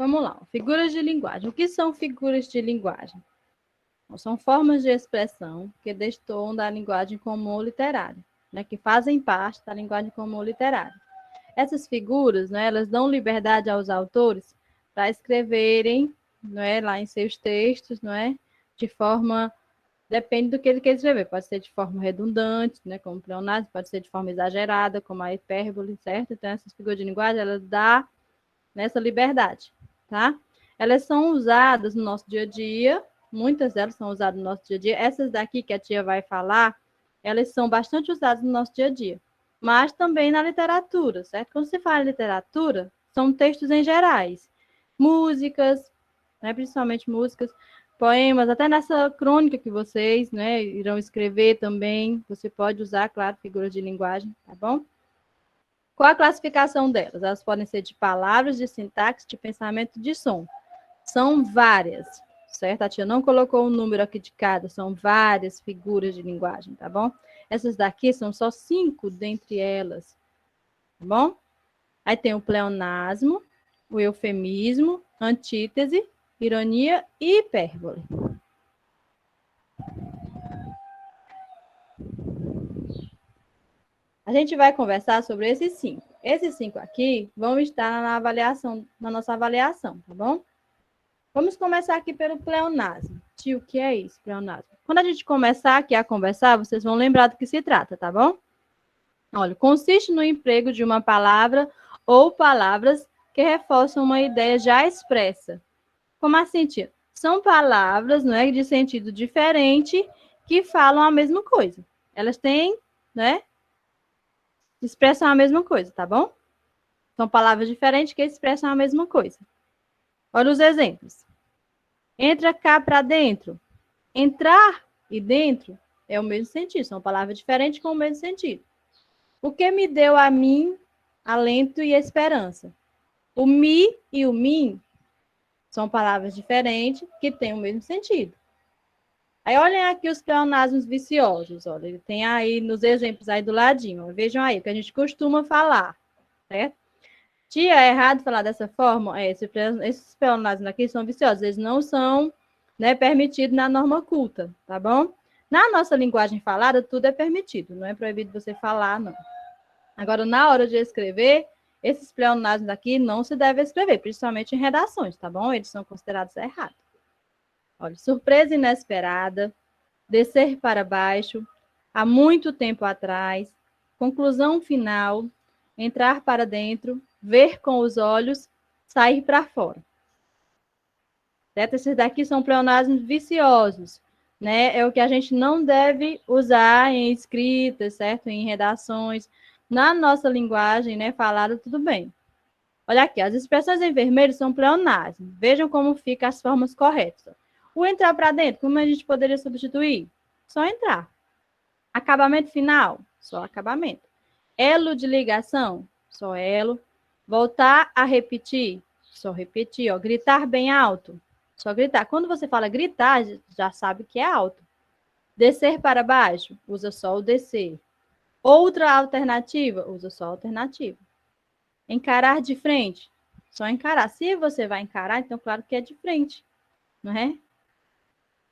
Vamos lá. Figuras de linguagem. O que são figuras de linguagem? São formas de expressão que destoam da linguagem comum ou literária, né, que fazem parte da linguagem comum ou literária. Essas figuras, né, elas dão liberdade aos autores para escreverem, né, lá em seus textos, né, de forma... Depende do que ele quer escrever. Pode ser de forma redundante, né, como pleonasmo, pode ser de forma exagerada, como a hipérbole, certo? Então, essas figuras de linguagem, elas dão nessa liberdade, tá? Elas são usadas no nosso dia a dia, muitas delas são usadas no nosso dia a dia. Essas daqui que a tia vai falar, elas são bastante usadas no nosso dia a dia, mas também na literatura, certo? Quando se fala em literatura, são textos em gerais, músicas, né, principalmente músicas, poemas, até nessa crônica que vocês, né, irão escrever também, você pode usar, claro, figuras de linguagem, tá bom? Qual a classificação delas? Elas podem ser de palavras, de sintaxe, de pensamento, de som. São várias, certo? A tia não colocou um número aqui de cada, são várias figuras de linguagem, tá bom? Essas daqui são só 5 dentre elas, tá bom? Aí tem o pleonasmo, o eufemismo, antítese, ironia e hipérbole. A gente vai conversar sobre esses 5. Esses 5 aqui vão estar na avaliação, na nossa avaliação, tá bom? Vamos começar aqui pelo pleonasmo. Tio, o que é isso, pleonasmo? Quando a gente começar aqui a conversar, vocês vão lembrar do que se trata, tá bom? Olha, consiste no emprego de uma palavra ou palavras que reforçam uma ideia já expressa. Como assim, tia? São palavras, não é, de sentido diferente que falam a mesma coisa. Elas têm, né, expressam a mesma coisa, tá bom? São palavras diferentes que expressam a mesma coisa. Olha os exemplos. Entra cá para dentro. Entrar e dentro é o mesmo sentido, são palavras diferentes com o mesmo sentido. O que me deu a mim alento e esperança. O mi e o mim são palavras diferentes que têm o mesmo sentido. Aí olhem aqui os pleonasmos viciosos, olha, ele tem aí nos exemplos aí do ladinho, ó, vejam aí o que a gente costuma falar, certo? Tia, é errado falar dessa forma? Esses pleonasmos aqui são viciosos, eles não são, né, permitidos na norma culta, tá bom? Na nossa linguagem falada, tudo é permitido, não é proibido você falar, não. Agora, na hora de escrever, esses pleonasmos aqui não se deve escrever, principalmente em redações, tá bom? Eles são considerados errados. Olha, surpresa inesperada, descer para baixo, há muito tempo atrás, conclusão final, entrar para dentro, ver com os olhos, sair para fora. Certo? Esses daqui são pleonasmos viciosos, né? É o que a gente não deve usar em escritas, certo? Em redações. Na nossa linguagem, né, falada, tudo bem. Olha aqui, as expressões em vermelho são pleonasmos. Vejam como ficam as formas corretas. O entrar para dentro, como a gente poderia substituir? Só entrar. Acabamento final? Só acabamento. Elo de ligação? Só elo. Voltar a repetir? Só repetir. Ó. Gritar bem alto? Só gritar. Quando você fala gritar, já sabe que é alto. Descer para baixo? Usa só o descer. Outra alternativa? Usa só a alternativa. Encarar de frente? Só encarar. Se você vai encarar, então claro que é de frente, não é?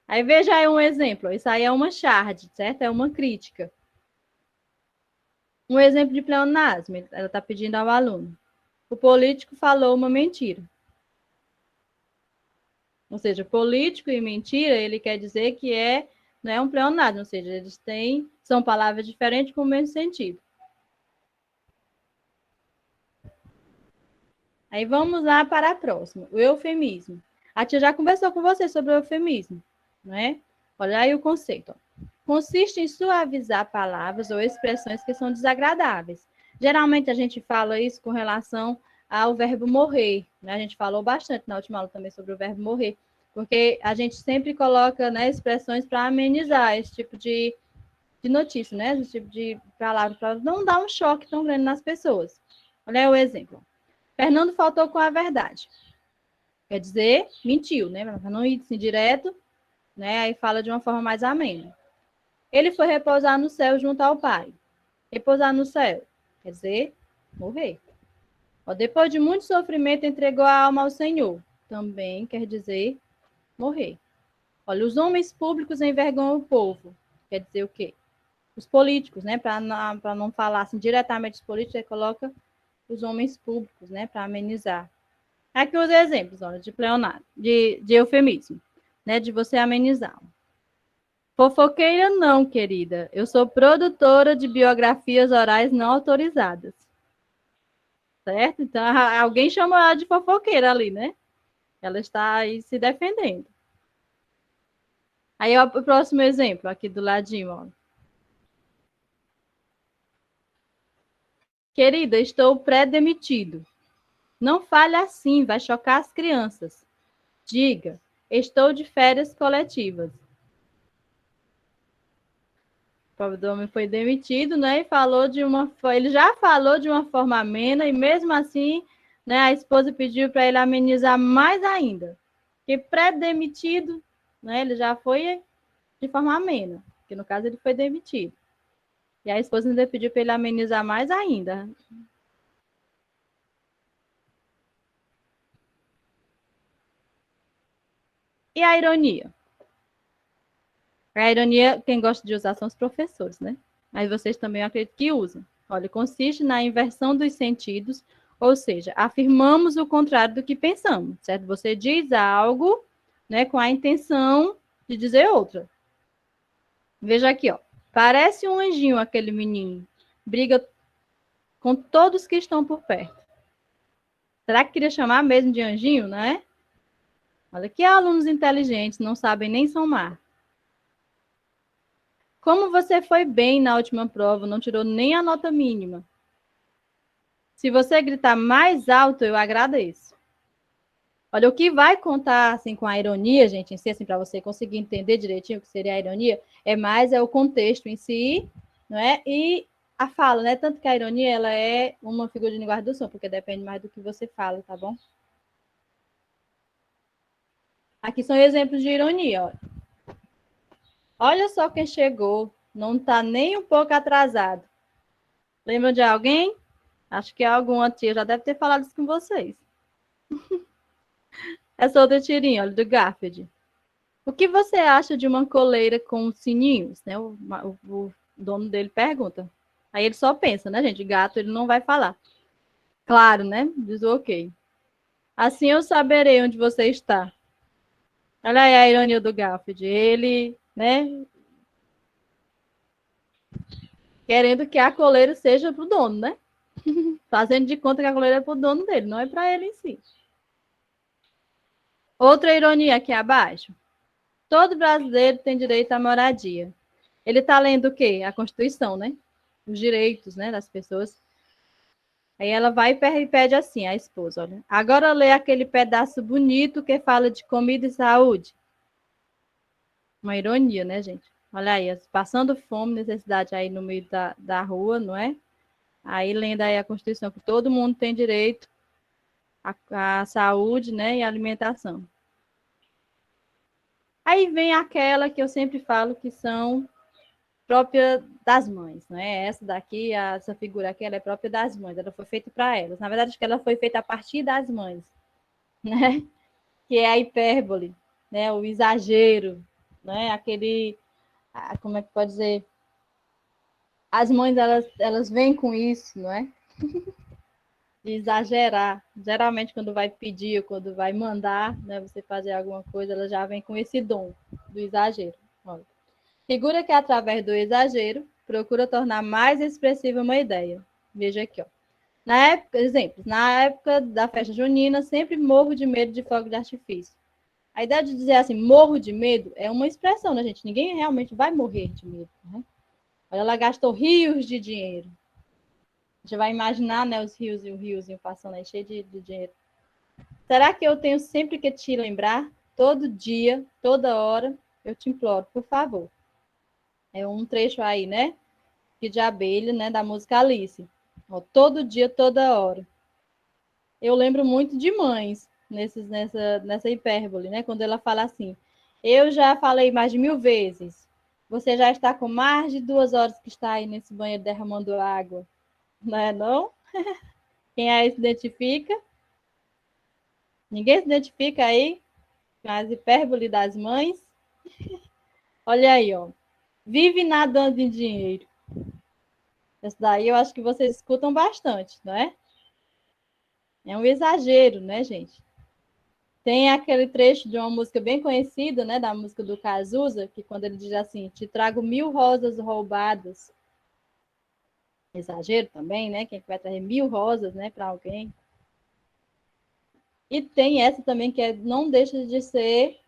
Aí veja aí um exemplo. Isso aí é uma charge, certo? É uma crítica. Um exemplo de pleonasmo. Ela está pedindo ao aluno. O político falou uma mentira. Ou seja, político e mentira, ele quer dizer que não é um pleonasmo. Ou seja, eles são palavras diferentes com o mesmo sentido. Aí vamos lá para a próxima. O eufemismo. A tia já conversou com você sobre o eufemismo, não é? Olha aí o conceito. Ó. Consiste em suavizar palavras ou expressões que são desagradáveis. Geralmente a gente fala isso com relação ao verbo morrer. Né? A gente falou bastante na última aula também sobre o verbo morrer, porque a gente sempre coloca, né, expressões para amenizar esse tipo de notícia, né? Esse tipo de palavra, para não dar um choque tão grande nas pessoas. Olha aí o exemplo. Fernando faltou com a verdade. Quer dizer, mentiu, né? Para não ir assim direto, né? Aí fala de uma forma mais amena. Ele foi repousar no céu junto ao Pai. Repousar no céu quer dizer morrer. Ó, depois de muito sofrimento, entregou a alma ao Senhor. Também quer dizer morrer. Olha, os homens públicos envergonham o povo. Quer dizer o quê? Os políticos, né? Para não falar assim, diretamente os políticos, ele coloca os homens públicos, né? Para amenizar. Aqui os exemplos, olha, de pleonasmo, de eufemismo, né? De você amenizar. Fofoqueira não, querida. Eu sou produtora de biografias orais não autorizadas. Certo? Então, alguém chamou ela de fofoqueira ali, né? Ela está aí se defendendo. Aí, ó, o próximo exemplo, aqui do ladinho, ó. Querida, estou pré-demitido. Não fale assim, vai chocar as crianças. Diga, estou de férias coletivas. O pobre homem foi demitido, né? E falou ele já falou de uma forma amena, e mesmo assim, né, a esposa pediu para ele amenizar mais ainda. Porque pré-demitido, né? Ele já foi de forma amena, porque no caso ele foi demitido. E a esposa ainda pediu para ele amenizar mais ainda. E a ironia? A ironia, quem gosta de usar são os professores, né? Mas vocês também acredito que usam. Olha, consiste na inversão dos sentidos, ou seja, afirmamos o contrário do que pensamos, certo? Você diz algo, né, com a intenção de dizer outra. Veja aqui, ó. Parece um anjinho aquele menino. Briga com todos que estão por perto. Será que queria chamar mesmo de anjinho, né? Olha, que alunos inteligentes não sabem nem somar. Como você foi bem na última prova, não tirou nem a nota mínima. Se você gritar mais alto, eu agradeço. Olha, o que vai contar assim com a ironia, gente, em si, assim, para você conseguir entender direitinho o que seria a ironia, é o contexto em si, não é? E a fala, né? Tanto que a ironia ela é uma figura de linguagem do som, porque depende mais do que você fala, tá bom? Aqui são exemplos de ironia, ó. Olha só quem chegou, não está nem um pouco atrasado. Lembra de alguém? Acho que é alguma tia já deve ter falado isso com vocês. Essa outra tirinha, olha, do Garfield. O que você acha de uma coleira com sininhos? Né? O dono dele pergunta. Aí ele só pensa, né, gente? Gato, ele não vai falar. Claro, né? Diz o ok. Assim eu saberei onde você está. Olha aí a ironia do Garfield. Ele, né, querendo que a coleira seja pro dono, né? Fazendo de conta que a coleira é pro dono dele, não é para ele em si. Outra ironia aqui abaixo. Todo brasileiro tem direito à moradia. Ele está lendo o quê? A Constituição, né? Os direitos, né, das pessoas. Aí ela vai e pede assim, a esposa, olha. Agora lê aquele pedaço bonito que fala de comida e saúde. Uma ironia, né, gente? Olha aí, passando fome, necessidade aí no meio da rua, não é? Aí lendo aí a Constituição, que todo mundo tem direito à saúde, né, e à alimentação. Aí vem aquela que eu sempre falo que são própria das mães, né? Essa daqui, essa figura aqui, ela é própria das mães, ela foi feita para elas. Na verdade, acho que ela foi feita a partir das mães, né? Que é a hipérbole, né? O exagero, né? Aquele, como é que pode dizer? As mães, elas vêm com isso, não é? De exagerar. Geralmente, quando vai pedir ou quando vai mandar, né, você fazer alguma coisa, ela já vem com esse dom do exagero. Olha. Figura que, através do exagero, procura tornar mais expressiva uma ideia. Veja aqui, ó. Na época, exemplos, na época da festa junina, sempre morro de medo de fogo de artifício. A ideia de dizer assim, morro de medo, é uma expressão, né, gente? Ninguém realmente vai morrer de medo, né? Ela gastou rios de dinheiro. A gente vai imaginar, né, os rios e o riozinho passando aí, cheio de dinheiro. Será que eu tenho sempre que te lembrar? Todo dia, toda hora, eu te imploro, por favor. É um trecho aí, né? De abelha, né? Da música Alice. Ó, todo dia, toda hora. Eu lembro muito de mães nessa hipérbole, né? Quando ela fala assim, eu já falei mais de 1000 vezes. Você já está com mais de 2 horas que está aí nesse banheiro derramando água. Não é não? Quem aí se identifica? Ninguém se identifica aí com as hipérboles das mães? Olha aí, ó. Vive nadando em dinheiro. Essa daí eu acho que vocês escutam bastante, não é? É um exagero, né, gente? Tem aquele trecho de uma música bem conhecida, né, da música do Cazuza, que quando ele diz assim, te trago 1000 rosas roubadas. Exagero também, né? Quem vai trazer 1000 rosas, né, para alguém? E tem essa também que não deixa de ser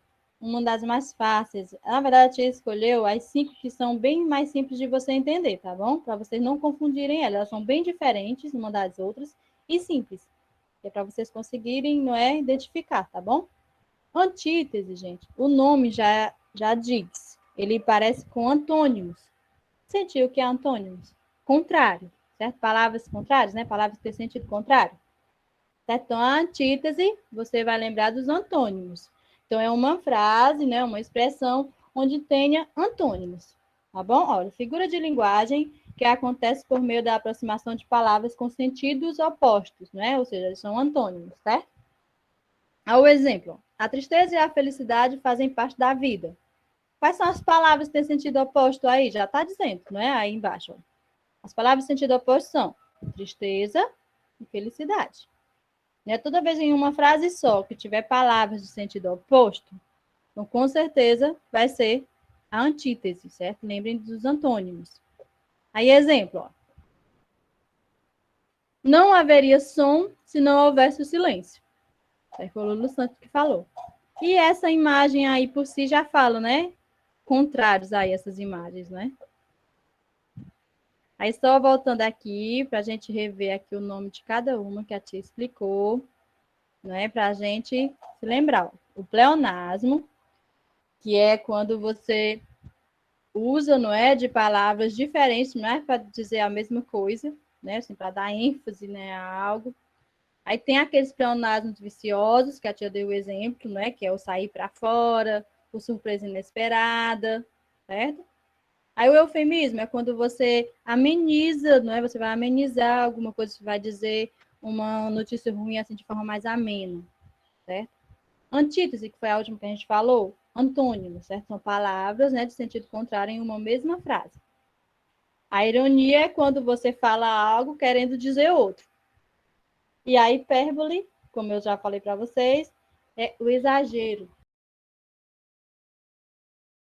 uma das mais fáceis. Na verdade, a tia escolheu as 5 que são bem mais simples de você entender, tá bom? Para vocês não confundirem elas. Elas são bem diferentes uma das outras e simples. É para vocês conseguirem, não é, identificar, tá bom? Antítese, gente, o nome já diz. Ele parece com antônimos. Sentiu o que é antônimos? Contrário, certo? Palavras contrárias, né? Palavras que têm sentido contrário. Certo? Então, a antítese, você vai lembrar dos antônimos. Então, é uma frase, né? Uma expressão onde tenha antônimos. Tá bom? Olha, figura de linguagem que acontece por meio da aproximação de palavras com sentidos opostos, né? Ou seja, eles são antônimos, certo? Ao exemplo, a tristeza e a felicidade fazem parte da vida. Quais são as palavras que têm sentido oposto aí? Já está dizendo, não é? Aí embaixo. Ó. As palavras de sentido oposto são tristeza e felicidade. Né? Toda vez em uma frase só que tiver palavras de sentido oposto, então com certeza vai ser a antítese, certo? Lembrem dos antônimos. Aí, exemplo, ó. Não haveria som se não houvesse o silêncio. Foi o Lulu Santos que falou. E essa imagem aí por si já fala, né? Contrários a essas imagens, né? Aí só voltando aqui, para a gente rever aqui o nome de cada uma que a tia explicou, né? Para a gente se lembrar. Ó. O pleonasmo, que é quando você usa, não é, de palavras diferentes, não é para dizer a mesma coisa, né? Assim, para dar ênfase, né, a algo. Aí tem aqueles pleonasmos viciosos, que a tia deu o exemplo, né? Que é o sair para fora, o surpresa inesperada, certo? Aí o eufemismo é quando você ameniza, não é? Você vai amenizar alguma coisa, você vai dizer uma notícia ruim assim de forma mais amena, certo? Antítese, que foi a última que a gente falou, antônimo, certo? São palavras, né, de sentido contrário em uma mesma frase. A ironia é quando você fala algo querendo dizer outro. E a hipérbole, como eu já falei para vocês, é o exagero,